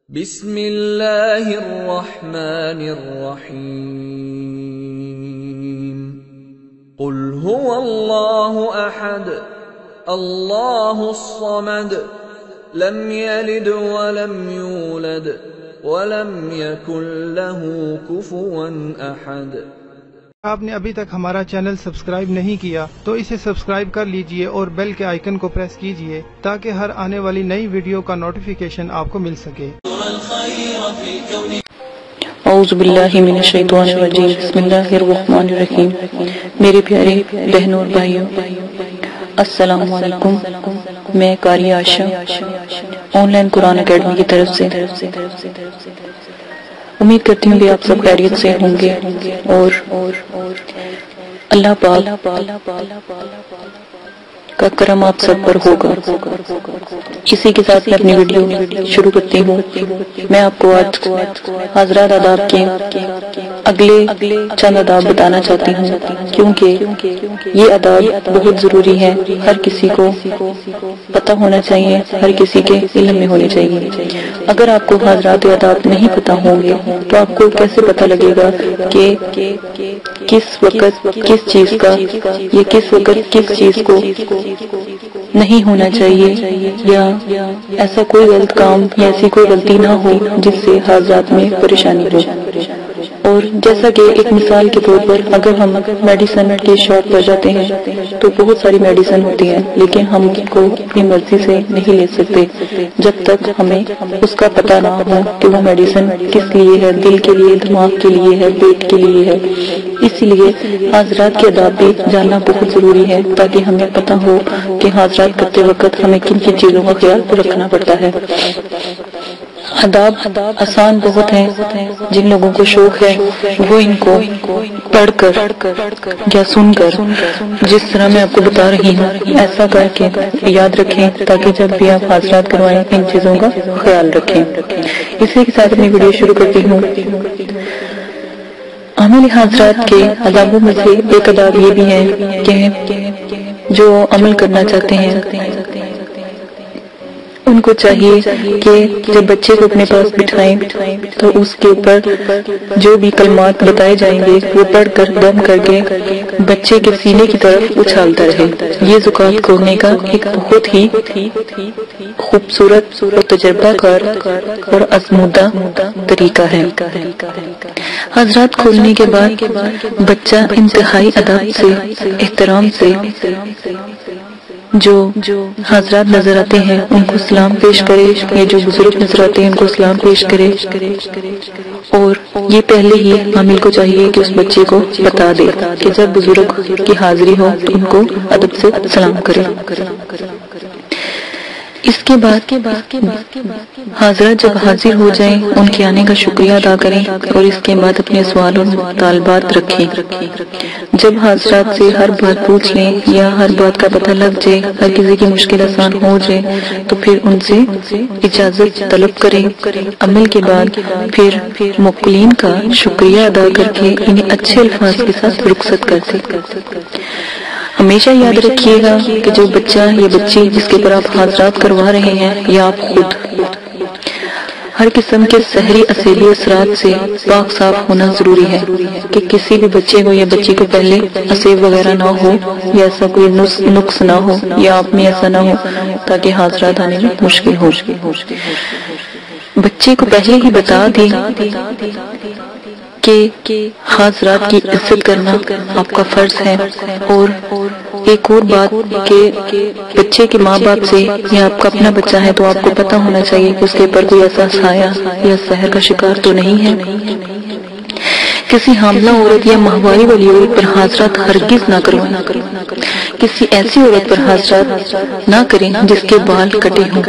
بسم اللہ الرحمن الرحیم قل هو اللہ احد اللہ الصمد لم یلد ولم یولد ولم یکن له کفوا احد۔ آپ نے ابھی تک ہمارا چینل سبسکرائب نہیں کیا تو اسے سبسکرائب کر لیجئے اور بیل کے آئیکن کو پریس کیجئے تاکہ ہر آنے والی نئی ویڈیو کا نوٹیفیکیشن آپ کو مل سکے۔ اعوذ باللہ من الشیطان الرجیم، بسم اللہ الرحمن الرحیم۔ میرے پیارے بہنوں اور بھائیوں، السلام علیکم۔ میں قاری عائشہ آن لائن قرآن اکیڈمی کی طرف سے امید کرتی ہوں کہ آپ سب خیریت سے ہوں گے اور اللہ پاک کا کرم آپ سب پر ہوگا۔ اسی کے ساتھ میں اپنی ویڈیو شروع کرتی ہوں۔ میں آپ کو آج حضرات آداب کے اگلے چند آداب بتانا چاہتی ہوں، کیونکہ یہ آداب بہت ضروری ہے، ہر کسی کو پتہ ہونا چاہیے، ہر کسی کے علم میں ہونے چاہیے۔ اگر آپ کو حضرات آداب نہیں پتہ ہوں گے تو آپ کو کیسے پتہ لگے گا کہ کس وقت کس چیز کا یا کس وقت کس چیز کو نہیں ہونا چاہیے، یا ایسا کوئی غلط کام یا ایسی کوئی غلطی نہ ہو جس سے حضرات میں پریشانی ہو۔ اور جیسا کہ ایک مثال کے طور پر اگر ہم میڈیسن کی شاپ پر جاتے ہیں تو بہت ساری میڈیسن ہوتی ہیں، لیکن ہم کو اپنی مرضی سے نہیں لے سکتے جب تک ہمیں اس کا پتہ نہ ہو کہ وہ میڈیسن کس لیے ہے، دل کے لیے، دماغ کے لیے ہے، پیٹ کے لیے ہے۔ اسی لیے حضرات کے آداب بھی جاننا بہت ضروری ہے تاکہ ہمیں پتہ ہو کہ حضرات کرتے وقت ہمیں کن کن چیزوں کا خیال رکھنا پڑتا ہے۔ آداب آسان بہت ہیں، جن لوگوں کو شوق ہے وہ ان کو پڑھ کر یا سن کر جس طرح میں آپ کو بتا رہی ہوں ایسا کر کے یاد رکھیں تاکہ جب بھی آپ حاضرات کروائیں ان چیزوں کا خیال رکھیں۔ اسی کے ساتھ اپنی ویڈیو شروع کرتی ہوں۔ عمل حضرات کے آدابوں میں سے ایک آداب یہ بھی ہے کہ جو عمل کرنا چاہتے ہیں ان کو چاہیے کہ جب بچے کو اپنے پاس بٹھائیں تو اس کے اوپر جو بھی کلمات بتائے جائیں گے وہ پڑھ کر دم کر کے بچے کے سینے کی طرف اچھالتا رہے۔ یہ زکات کھولنے کا ایک بہت ہی خوبصورت اور تجربہ کار اور آزمودہ طریقہ ہے۔ حضرات کھولنے کے بعد بچہ انتہائی ادب سے، احترام سے جو حضرات نظر آتے ہیں ان کو سلام پیش کرے، یا جو بزرگ نظر آتے ہیں ان کو سلام پیش کرے، اور یہ پہلے ہی حامل کو چاہیے کہ اس بچے کو بتا دے کہ جب بزرگ کی حاضری ہو تو ان کو ادب سے سلام کرے۔ اس کے بعد حضرات جب حاضر ہو جائیں ان کے آنے کا شکریہ ادا کریں اور اس کے بعد اپنے سوال اور مطالبات رکھیں۔ جب حضرات سے ہر بات پوچھ لیں یا ہر بات کا پتہ لگ جائے، ہر کسی کی مشکل آسان ہو جائے تو پھر ان سے اجازت طلب کریں۔ عمل کے بعد پھر مقلین کا شکریہ ادا کر کے انہیں اچھے الفاظ کے ساتھ رخصت کر دیں۔ ہمیشہ یاد رکھیے گا کہ جو بچہ یا بچی جس کے پر آپ حاضرات کروا رہے ہیں یا آپ خود ہر قسم کے سحری اصیلی اثرات سے پاک صاف ہونا ضروری ہے کہ کسی بھی بچے کو یا بچی کو پہلے اسیب وغیرہ نہ ہو یا ایسا کوئی نقص نہ ہو یا آپ میں ایسا نہ ہو تاکہ حاضرات آنے میں مشکل ہو۔ بچے کو پہلے ہی بتا دیں کہ حضرات کی عزت کرنا آپ کا فرض ہے۔ اور ایک اور بات کہ بچے کے ماں باپ سے یا آپ کا اپنا بچہ ہے تو آپ کو پتہ ہونا چاہیے کہ اس کے اوپر کوئی ایسا سایہ یا سحر کا شکار تو نہیں ہے۔ کسی حاملہ عورت یا ماہواری والی عورت پر حضرات ہرگز نہ کروائیں۔ کسی ایسی عورت پر حضرات نہ کریں جس کے بال کٹے ہوں۔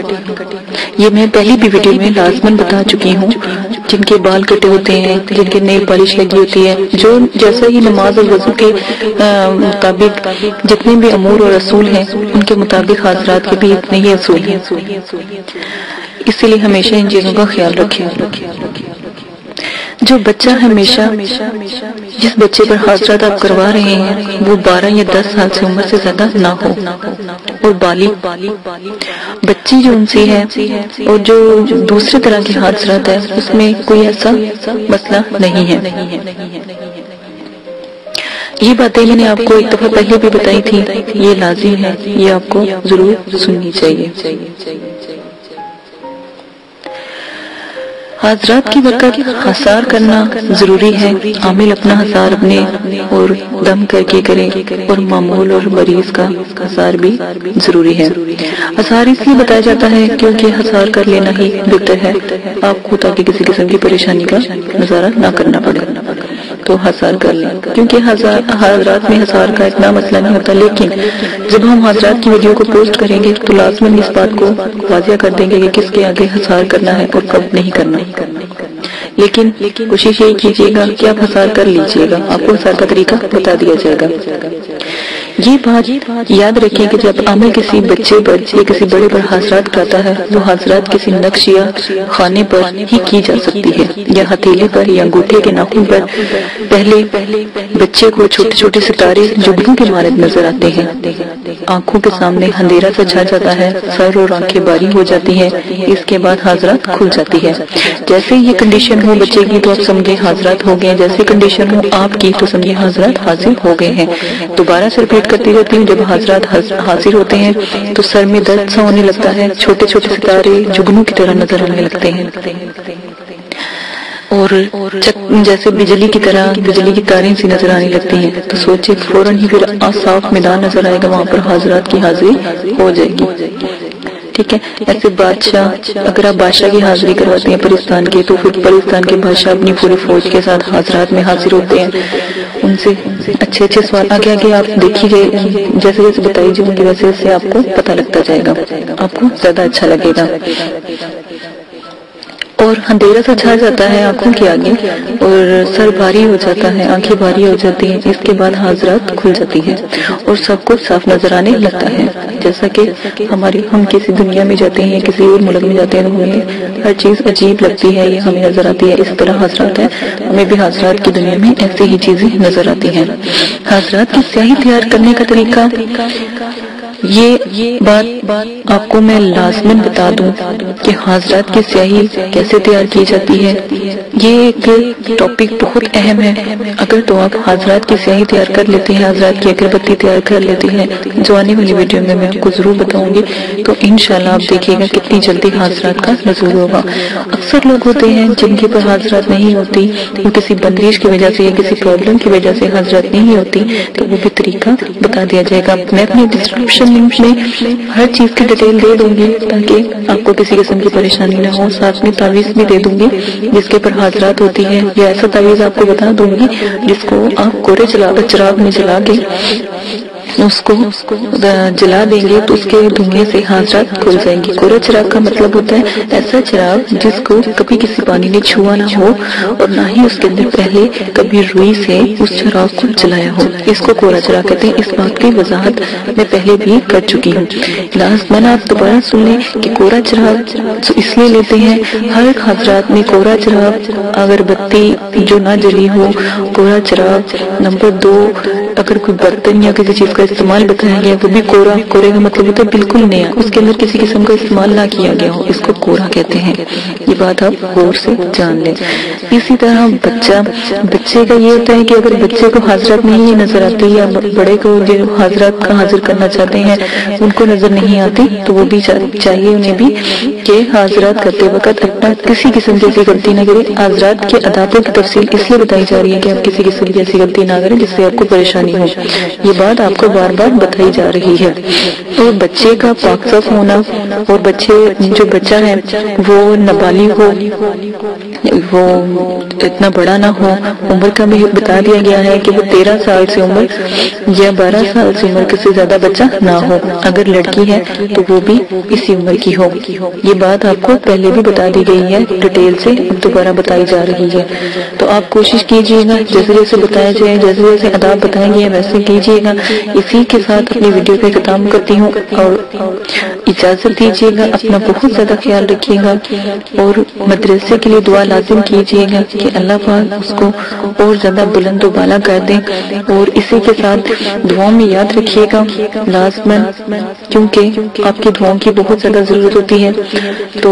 یہ میں پہلی بھی ویڈیو میں لازماً بتا چکی ہوں۔ جن کے بال کٹے ہوتے ہیں، جن کے نیل پالش لگی ہوتی ہے، جو جیسا ہی نماز اور وضو کے مطابق جتنے بھی امور اور اصول ہیں ان کے مطابق حضرات کے بھی اتنے ہی اصول ہیں، اسی لیے ہمیشہ ان چیزوں کا خیال رکھیں۔ جو بچہ ہمیشہ جس بچے پر حاضرات آپ کروا رہے ہیں وہ 12 یا 10 سال سے عمر سے زیادہ نہ ہو، اور بالغ بچی جو ان سے ہے اور جو دوسرے طرح کے حاضرات ہے اس میں کوئی ایسا مسئلہ نہیں ہے۔ یہ باتیں میں نے آپ کو ایک دفعہ پہلے بھی بتائی تھی، یہ لازم ہے، یہ آپ کو ضرور سننی چاہیے۔ حاضرات کی وقت حصار کرنا ضروری ہے، عامل اپنا حصار اپنے اور دم کر کے کرے، اور معمول اور مریض کا حصار بھی ضروری ہے۔ حصار اس لیے بتایا جاتا ہے کیونکہ حصار کر لینا ہی بہتر ہے آپ کو، تاکہ کسی قسم کی پریشانی کا نظارہ نہ کرنا پڑے، تو حصار کر لیں، کیونکہ حاضرات میں حصار کا اتنا مسئلہ نہیں ہوتا، لیکن جب ہم حاضرات کی ویڈیو کو پوسٹ کریں گے تو لازماً اس بات کو واضح کر دیں گے کہ کس کے آگے حصار کرنا ہے اور کب نہیں کرنا۔ لیکن کوشش یہی کیجیے گا کہ آپ حصار کر لیجیے گا، آپ کو حصار کا طریقہ بتا دیا جائے گا۔ یہ بات یاد رکھیں کہ جب عامل کسی بچے پر یا کسی بڑے پر حاضرات کرتا ہے، وہ حاضرات کسی نقش یا خانے پر ہی کی جا سکتی ہے، یا ہتھیلی پر یا انگوٹھے کے ناخن پر۔ پہلے بچے کو چھوٹے چھوٹے ستارے جگنوں کے مانند نظر آتے ہیں، آنکھوں کے سامنے اندھیرا سا چھا جاتا ہے، سر اور آنکھیں باری ہو جاتی ہیں، اس کے بعد حاضرات کھل جاتی ہے۔ جیسے یہ کنڈیشن ہو بچے کی تو آپ سمجھے حاضرات ہو گئے، جیسے کنڈیشن ہو آپ کی تو سمجھے حاضرات حاضر ہو گئے ہیں۔ دوبارہ سے ریپیٹ کرتی رہتی ہوں، جب حاضرات حاضر ہوتے ہیں تو سر میں درد سا ہونے لگتا ہے، چھوٹے چھوٹے ستارے جگنوں کی طرح نظر آنے لگتے ہیں، اور جیسے بجلی کی طرح بجلی کی تاریں سی نظر آنے لگتی ہیں، تو سوچے فوراً ہی پھر صاف میدان نظر آئے گا، وہاں پر حاضرات کی حاضری ہو جائے گی۔ ٹھیک ہے، ایسے بادشاہ، اگر آپ بادشاہ کی حاضری کرواتے ہیں پاکستان کے، تو پھر پاکستان کے بادشاہ اپنی پوری فوج کے ساتھ حاضرات میں حاضر ہوتے ہیں، ان سے اچھے اچھے سوال آگے آگے آپ دیکھیے گئے، جیسے جیسے بتائی جائیں گے ویسے ویسے آپ کو پتہ لگتا جائے گا، آپ کو زیادہ اچھا لگے گا۔ اور اندھیرا سا چھا جاتا ہے آنکھوں کے آگے، اور سر بھاری ہو جاتا ہے، آنکھیں بھاری ہو جاتی ہیں، اس کے بعد حاضرات کھل جاتی ہیں اور سب کو صاف نظر آنے لگتا ہے۔ جیسا کہ ہم کسی دنیا میں جاتے ہیں یا کسی اور ملک میں جاتے ہیں تو ہمیں ہر چیز عجیب لگتی ہے یا ہمیں نظر آتی ہے، اس طرح حاضرات ہیں، ہمیں بھی حاضرات کی دنیا میں ایسی ہی چیزیں نظر آتی ہیں۔ حاضرات کی سیاہی تیار کرنے کا طریقہ، یہ بات آپ کو میں لازماً بتا دوں کہ حاضرات کی سیاہی کیسے تیار کی جاتی ہے، یہ ایک ٹاپک بہت اہم ہے۔ اگر تو آپ حاضرات کی سیاہی تیار کر لیتے ہیں، حاضرات کی اگربتی تیار کر لیتے ہیں، جو آنے والی ویڈیو میں آپ کو ضرور بتاؤں گی، تو انشاءاللہ آپ دیکھیے گا کتنی جلدی حاضرات کا نزول ہوگا۔ اکثر لوگ ہوتے ہیں جن کے پر حاضرات نہیں ہوتی، وہ کسی بندش کی وجہ سے یا کسی پرابلم کی وجہ سے حاضرات نہیں ہوتی، تو وہ بھی طریقہ بتا دیا جائے گا۔ میں اپنی ڈسکرپشن لنک میں ہر چیز کی ڈیٹیل دے دوں گی تاکہ آپ کو کسی قسم کی پریشانی نہ ہو، ساتھ میں تعویذ بھی دے دوں گی جس کے پر حاضرات ہوتی ہے، یا ایسا تعویذ آپ کو بتا دوں گی جس کو آپ کورے چراغ میں جلا کے اس کو جلا دیں گے تو اس کے دھوئیں سے حاضرات کھل جائیں گے۔ کورا چراغ کا مطلب ہوتا ہے ایسا چراغ جس کو کبھی کسی پانی نے چھوا نہ ہو اور نہ ہی اس کے اندر پہلے کبھی روئی سے اس چراغ کو جلایا ہو، اس کو کورا چراغ کہتے ہیں۔ اس بات کی وضاحت میں پہلے بھی کر چکی ہوں، لازماً آپ دوبارہ سن لیں کہ کورا چراغ اس لیے لیتے ہیں، ہر حاضرات میں کورا چراغ، اگر بتی جو نہ جلی ہو، کورا چراغ۔ نمبر 2، اگر کوئی برتن یا کسی چیز کا استعمال بتایا گیا وہ بھی کورے کا مطلب ہوتا ہے بالکل نیا، اس کے اندر کسی قسم کا استعمال نہ کیا گیا ہو، اس کو کورا کہتے ہیں۔ یہ بات آپ غور سے جان لیں۔ اسی طرح بچے کا یہ ہوتا ہے کہ اگر بچے کو حاضرات نہیں نظر آتی یا بڑے کو جو حاضرات کا حاضر کرنا چاہتے ہیں ان کو نظر نہیں آتی، تو وہ بھی چاہیے انہیں بھی کہ حاضرات کرتے وقت اپنا کسی قسم کی ایسی غلطی نہ کریں۔ حاضرات کے آدابوں کی تفصیل اس لیے بتائی جا رہی ہے کہ آپ کسی قسم کی ایسی غلطی نہ کریں جس سے آپ کو پریشانی ہو، یہ بات آپ کو بار بار بتائی جا رہی ہے۔ اور بچے کا پاک صاف ہونا، اور جو بچہ ہے وہ نابالغ ہو، وہ اتنا بڑا نہ ہو، عمر کا بھی بتا دیا گیا ہے کہ وہ 13 سال سے عمر یا 12 سال سے عمر سے زیادہ بچہ نہ ہو، اگر لڑکی ہے تو وہ بھی اسی عمر کی ہو۔ یہ بات آپ کو پہلے بھی بتا دی گئی ہے، ڈیٹیل سے دوبارہ بتائی جا رہی ہے۔ تو آپ کوشش کیجئے گا جیسے جیسے بتایا جائے، جیسے جیسے آداب بتائیں گے ویسے کیجئے گا۔ اسی کے ساتھ اپنی ویڈیو کا اختتام کرتی ہوں اور اجازت دیجیے گا، اپنا بہت زیادہ خیال رکھیے گا اور مدرسے کے لیے دعا لازم کیجیے گا کہ اللہ پاک اس کو اور زیادہ بلند و بالا کر دیں، اور اسی کے ساتھ دعاؤں میں یاد رکھیے گا لازماً، کیونکہ آپ کی دعاؤں کی بہت زیادہ ضرورت ہوتی ہے۔ تو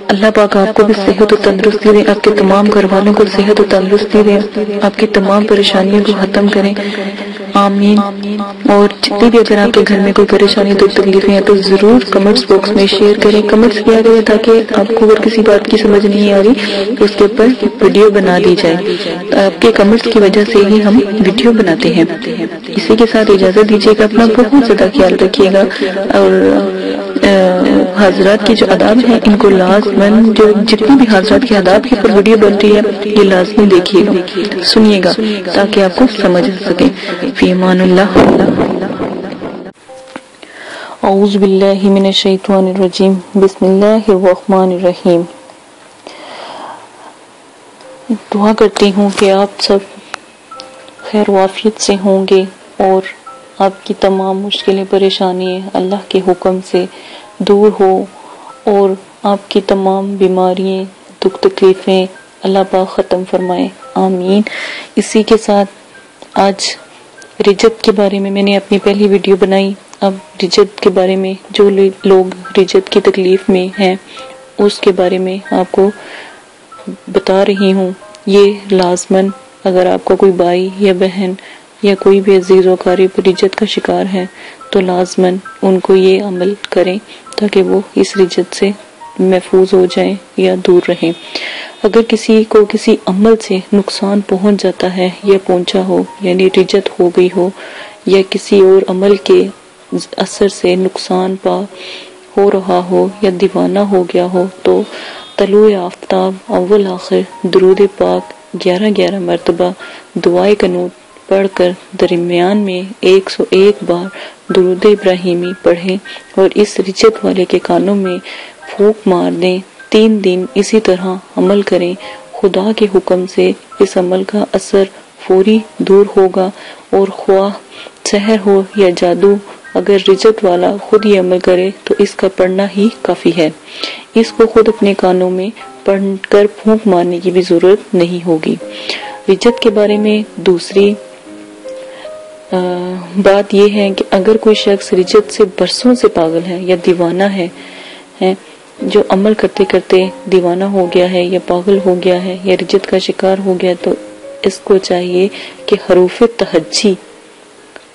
اللہ پاک آپ کو بھی صحت و تندرستی دے، آپ کے تمام گھر والوں کو صحت و تندرستی دے، آپ کی تمام پریشانیوں کو ختم کریں، آمین۔ اور جتنی بھی اگر آپ کے گھر میں کوئی پریشانی دکھ تکلیفیں ہیں تو ضرور کمنٹس باکس میں شیئر کریں، کمنٹس کیا کریں تاکہ آپ کو اگر کسی بات کی سمجھ نہیں آ رہی تو اس کے اوپر ویڈیو بنا دی جائے۔ آپ کے کمنٹس کی وجہ سے ہی ہم ویڈیو بناتے ہیں۔ اسی کے ساتھ اجازت دیجیے گا، اپنا بہت زیادہ خیال رکھیے گا، اور حضرات کے جو آداب ہیں ان کو لازماً، جو جتنی بھی حضرات کے آداب کے اوپر ویڈیو بن رہی ہے یہ لازمی دیکھیے گا، سنیے گا تاکہ آپ کو سمجھ سکے۔ فی امان اللہ۔ اعوذ باللہ من الشیطان الرجیم، بسم اللہ الرحمن الرحیم۔ دعا کرتی ہوں کہ آپ سب خیر و عافیت سے ہوں گے اور آپ کی تمام مشکلیں پریشانیاں اللہ کے حکم سے دور ہو، اور آپ کی تمام بیماریاں دکھ تکلیفیں اللہ پاک ختم فرمائے، آمین۔ اسی کے ساتھ آج رجت کے بارے میں نے اپنی پہلی ویڈیو بنائی، اب رجت کے بارے میں جو لوگ رجت کی تکلیف میں ہیں اس کے بارے میں آپ کو بتا رہی ہوں۔ یہ لازماً اگر آپ کا کوئی بھائی یا بہن یا کوئی بھی عزیز و اقارب رجت کا شکار ہے تو لازماً ان کو یہ عمل کریں تاکہ وہ اس رجت سے محفوظ ہو جائیں یا دور رہیں۔ اگر کسی کو کسی عمل سے نقصان پہنچ جاتا ہے یا پہنچا ہو، یعنی رجت ہو گئی ہو یا کسی اور عمل کے اثر سے نقصان ہو رہا ہو یا دیوانہ ہو گیا ہو، تو طلوع آفتاب اول آخر درود پاک 11 مرتبہ دعائے قنوت پڑھ کر درمیان میں 101 بار درود ابراہیمی پڑھیں اور اس رجت والے کے کانوں میں پھونک مار دیں۔ 3 دن اسی طرح عمل کریں، خدا کے حکم سے اس عمل کا اثر فوری دور ہوگا، اور خواہ سحر ہو یا جادو، اگر رجت والا خود یہ عمل کرے تو اس کا پڑھنا ہی کافی ہے، اس کو خود اپنے کانوں میں پڑھ کر پھونک مارنے کی بھی ضرورت نہیں ہوگی۔ رجت کے بارے میں دوسری بات یہ ہے کہ اگر کوئی شخص رجت سے برسوں سے پاگل ہے یا دیوانہ ہے، جو عمل کرتے کرتے دیوانہ ہو گیا ہے یا پاگل ہو گیا ہے یا رجت کا شکار ہو گیا، تو اس کو چاہیے کہ حروف تہجی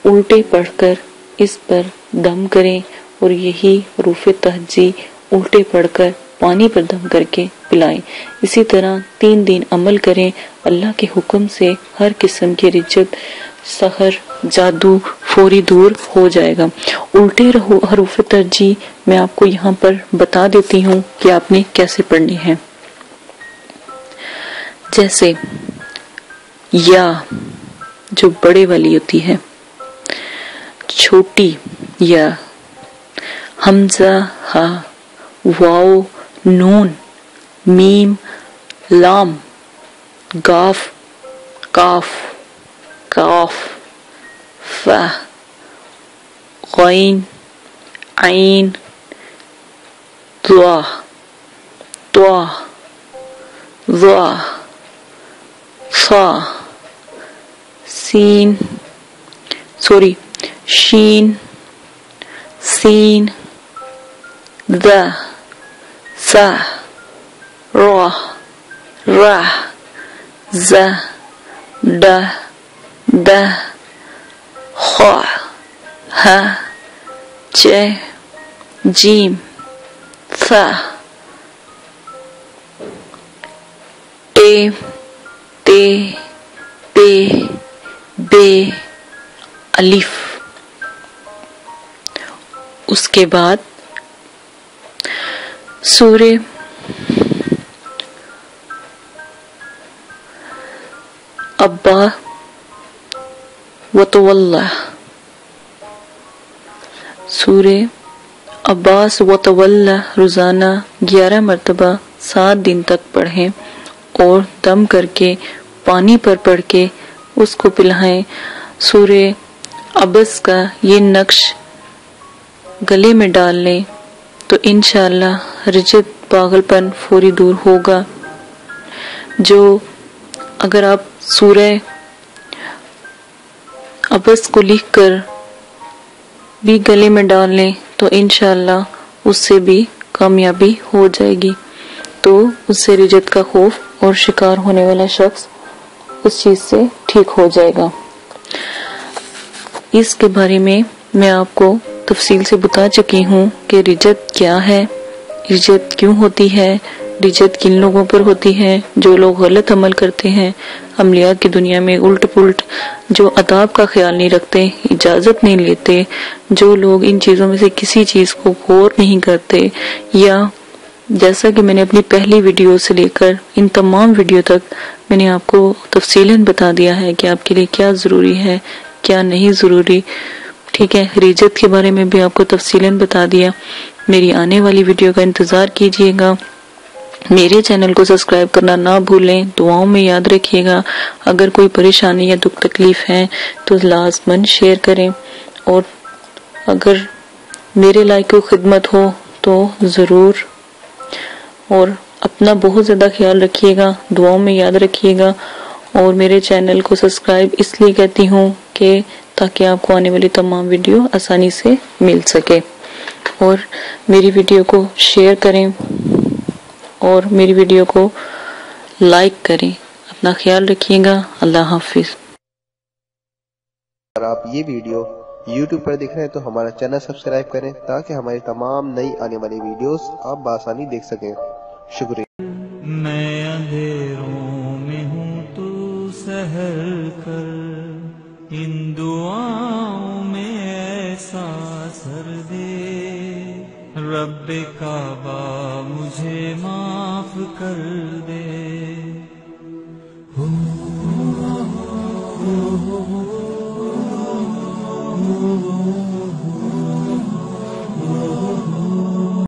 الٹے پڑھ کر اس پر دم کریں، اور یہی حروف تہجی الٹے پڑھ کر پانی پر دم کر کے پلائیں۔ اسی طرح 3 دن عمل کریں، اللہ کے حکم سے ہر قسم کی رجت، سحر، جادو فوری دور ہو جائے گا۔ الٹے حروف تہجی میں آپ کو یہاں پر بتا دیتی ہوں کہ آپ نے کیسے پڑھنی ہے۔ جیسے یا جو بڑے والی ہوتی ہے، چھوٹی یا، حمزہ ہا، واو، نون، میم، لام، گاف، کاف، کاف، فا، غین، عین، ضا، طا، ظا، صا، شین، سین، ذا، سا، را، را، زا، ڈا، دا، خا، ہا، چے، جیم، ثا، ٹے، تے، پے، بے، الف۔ اس کے بعد سورہ ابا وتولہ، سورہ عباس وتولہ روزانہ 11 مرتبہ 7 دن تک پڑھیں اور دم کر کے پانی پر پڑھ کے اس کو پلائیں۔ سورہ عبس کا یہ نقش گلے میں ڈال لیں تو انشاءاللہ رجت پاگلپن فوری دور ہوگا۔ جو اگر آپ سورہ عبس کو لکھ کر بھی گلے میں ڈال لیں تو انشاءاللہ اس سے بھی کامیابی ہو جائے گی، تو اس سے رجت کا خوف اور شکار ہونے والا شخص اس چیز سے ٹھیک ہو جائے گا۔ اس کے بارے میں آپ کو تفصیل سے بتا چکی ہوں کہ رجت کیا ہے، رجت کیوں ہوتی ہے، رجت کن لوگوں پر ہوتی ہے۔ جو لوگ غلط عمل کرتے ہیں، عملیات کی دنیا میں الٹ پلٹ، جو آداب کا خیال نہیں رکھتے، اجازت نہیں لیتے، جو لوگ ان چیزوں میں سے کسی چیز کو غور نہیں کرتے، یا جیسا کہ میں نے اپنی پہلی ویڈیو سے لے کر ان تمام ویڈیو تک میں نے آپ کو تفصیلاً بتا دیا ہے کہ آپ کے لیے کیا ضروری ہے کیا نہیں ضروری، ٹھیک ہے۔ رجت کے بارے میں بھی آپ کو تفصیلاً بتا دیا۔ میری آنے والی ویڈیو کا انتظار کیجیے گا، میرے چینل کو سبسکرائب کرنا نہ بھولیں، دعاؤں میں یاد رکھیے گا۔ اگر کوئی پریشانی یا دکھ تکلیف ہے تو لازماً شیئر کریں، اور اگر میرے لائق کوئی خدمت ہو تو ضرور، اور اپنا بہت زیادہ خیال رکھیے گا، دعاؤں میں یاد رکھیے گا۔ اور میرے چینل کو سبسکرائب اس لیے کہتی ہوں کہ تاکہ آپ کو آنے والی تمام ویڈیو آسانی سے مل سکے، اور میری ویڈیو کو شیئر کریں اور میری ویڈیو کو لائک کریں۔ اپنا خیال رکھیے گا۔ اللہ حافظ۔ اگر آپ یہ ویڈیو YouTube پر دیکھ رہے ہیں تو ہمارا چینل سبسکرائب کریں تاکہ ہماری تمام نئی آنے والی ویڈیوز آپ بآسانی دیکھ سکیں۔ شکریہ۔ میں اندھیروں میں ہوں تو سحر کر، ان دعاؤں میں ایسا اثر دے، رب کعبہ مجھے معاف کر دے۔